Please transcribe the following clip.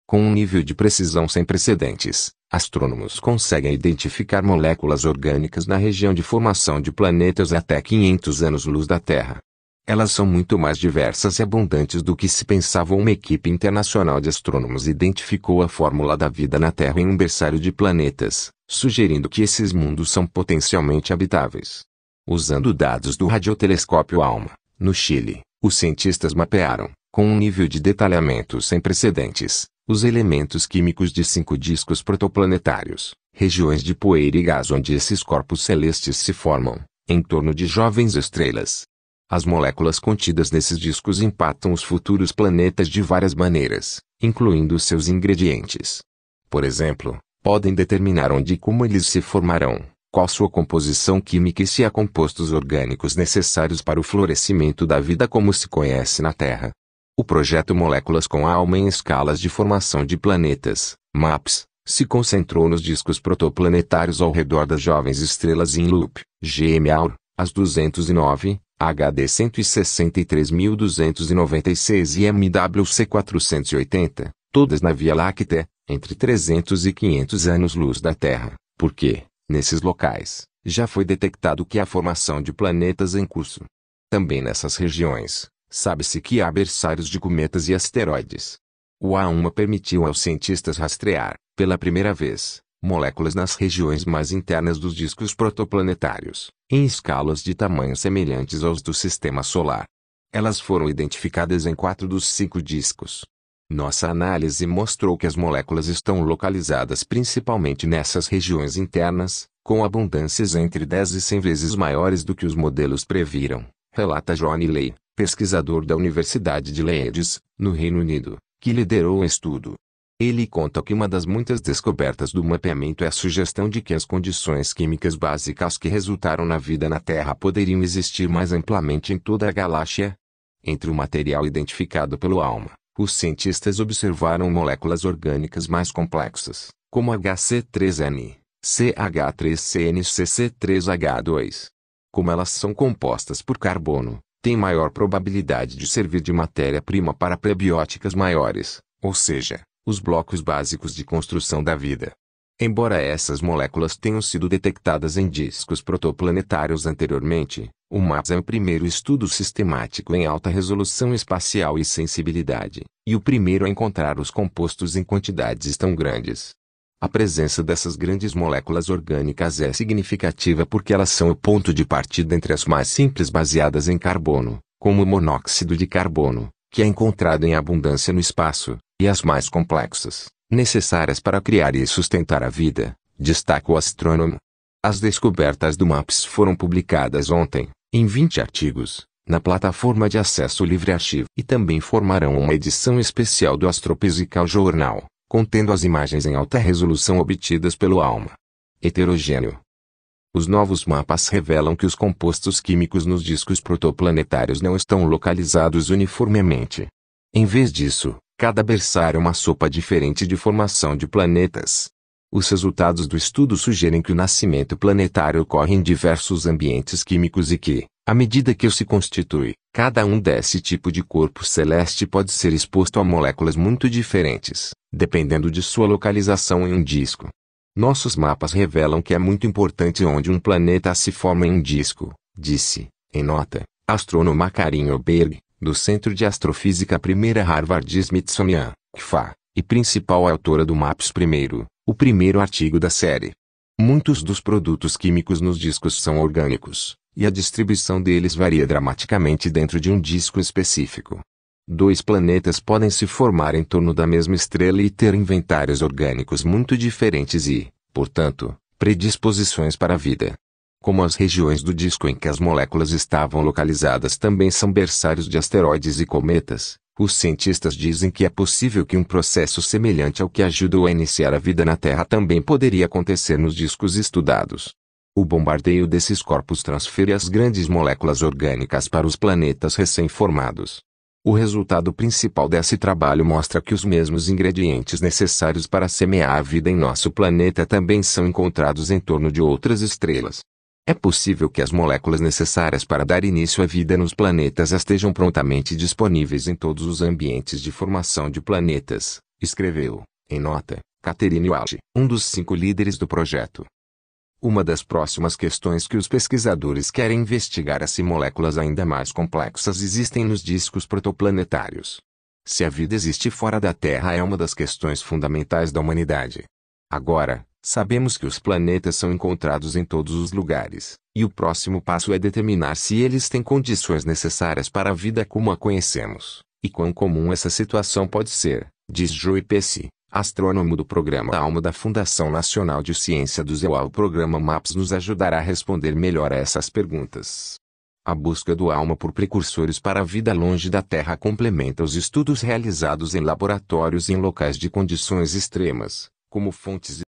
Com um nível de precisão sem precedentes, astrônomos conseguem identificar moléculas orgânicas na região de formação de planetas até 500 anos-luz da Terra. Elas são muito mais diversas e abundantes do que se pensava. Uma equipe internacional de astrônomos identificou a fórmula da vida na Terra em um berçário de planetas, sugerindo que esses mundos são potencialmente habitáveis. Usando dados do radiotelescópio ALMA, no Chile, os cientistas mapearam, com um nível de detalhamento sem precedentes, os elementos químicos de 5 discos protoplanetários, regiões de poeira e gás onde esses corpos celestes se formam, em torno de jovens estrelas. As moléculas contidas nesses discos impactam os futuros planetas de várias maneiras, incluindo seus ingredientes. Por exemplo, podem determinar onde e como eles se formarão, qual sua composição química e se há compostos orgânicos necessários para o florescimento da vida como se conhece na Terra. O projeto Moléculas com Alma em Escalas de Formação de Planetas, MAPS, se concentrou nos discos protoplanetários ao redor das jovens estrelas InLoop, GM-Aur, as 209, HD 163.296 e MWC 480, todas na Via Láctea, entre 300 e 500 anos-luz da Terra, porque, nesses locais, já foi detectado que há formação de planetas em curso. Também nessas regiões, sabe-se que há berçários de cometas e asteroides. O A1 permitiu aos cientistas rastrear, pela primeira vez, moléculas nas regiões mais internas dos discos protoplanetários, em escalas de tamanho semelhantes aos do Sistema Solar. Elas foram identificadas em 4 dos 5 discos. Nossa análise mostrou que as moléculas estão localizadas principalmente nessas regiões internas, com abundâncias entre 10 e 100 vezes maiores do que os modelos previram, relata Johnny Ley, pesquisador da Universidade de Leeds, no Reino Unido, que liderou o estudo. Ele conta que uma das muitas descobertas do mapeamento é a sugestão de que as condições químicas básicas que resultaram na vida na Terra poderiam existir mais amplamente em toda a galáxia. Entre o material identificado pelo ALMA, os cientistas observaram moléculas orgânicas mais complexas, como HC3N, CH3CN e CC3H2. Como elas são compostas por carbono, têm maior probabilidade de servir de matéria-prima para prebióticas maiores, ou seja, os blocos básicos de construção da vida. Embora essas moléculas tenham sido detectadas em discos protoplanetários anteriormente, o MAPS é o primeiro estudo sistemático em alta resolução espacial e sensibilidade, e o primeiro a encontrar os compostos em quantidades tão grandes. A presença dessas grandes moléculas orgânicas é significativa porque elas são o ponto de partida entre as mais simples baseadas em carbono, como o monóxido de carbono, que é encontrado em abundância no espaço, e as mais complexas, necessárias para criar e sustentar a vida, destaca o astrônomo. As descobertas do MAPS foram publicadas ontem, em 20 artigos, na plataforma de acesso livre Archive e também formarão uma edição especial do Astrophysical Journal, contendo as imagens em alta resolução obtidas pelo ALMA. Heterogêneo. Os novos mapas revelam que os compostos químicos nos discos protoplanetários não estão localizados uniformemente. Em vez disso, cada berçário é uma sopa diferente de formação de planetas. Os resultados do estudo sugerem que o nascimento planetário ocorre em diversos ambientes químicos e que, à medida que se constitui, cada um desse tipo de corpo celeste pode ser exposto a moléculas muito diferentes, dependendo de sua localização em um disco. Nossos mapas revelam que é muito importante onde um planeta se forma em um disco, disse, em nota, a astrônoma Karin Oberg, do Centro de Astrofísica 1ª Harvard-Smithsonian, CFA, e principal autora do MAPS I, o primeiro artigo da série. Muitos dos produtos químicos nos discos são orgânicos, e a distribuição deles varia dramaticamente dentro de um disco específico. 2 planetas podem se formar em torno da mesma estrela e ter inventários orgânicos muito diferentes e, portanto, predisposições para a vida. Como as regiões do disco em que as moléculas estavam localizadas também são berçários de asteroides e cometas, os cientistas dizem que é possível que um processo semelhante ao que ajudou a iniciar a vida na Terra também poderia acontecer nos discos estudados. O bombardeio desses corpos transfere as grandes moléculas orgânicas para os planetas recém-formados. O resultado principal desse trabalho mostra que os mesmos ingredientes necessários para semear a vida em nosso planeta também são encontrados em torno de outras estrelas. É possível que as moléculas necessárias para dar início à vida nos planetas estejam prontamente disponíveis em todos os ambientes de formação de planetas, escreveu, em nota, Catherine Walsh, um dos 5 líderes do projeto. Uma das próximas questões que os pesquisadores querem investigar é se moléculas ainda mais complexas existem nos discos protoplanetários. Se a vida existe fora da Terra é uma das questões fundamentais da humanidade. Agora, sabemos que os planetas são encontrados em todos os lugares, e o próximo passo é determinar se eles têm condições necessárias para a vida como a conhecemos, e quão comum essa situação pode ser, diz Joe Pesci, astrônomo do programa ALMA da Fundação Nacional de Ciência do ZEUA. O programa MAPS nos ajudará a responder melhor a essas perguntas. A busca do ALMA por precursores para a vida longe da Terra complementa os estudos realizados em laboratórios e em locais de condições extremas, como fontes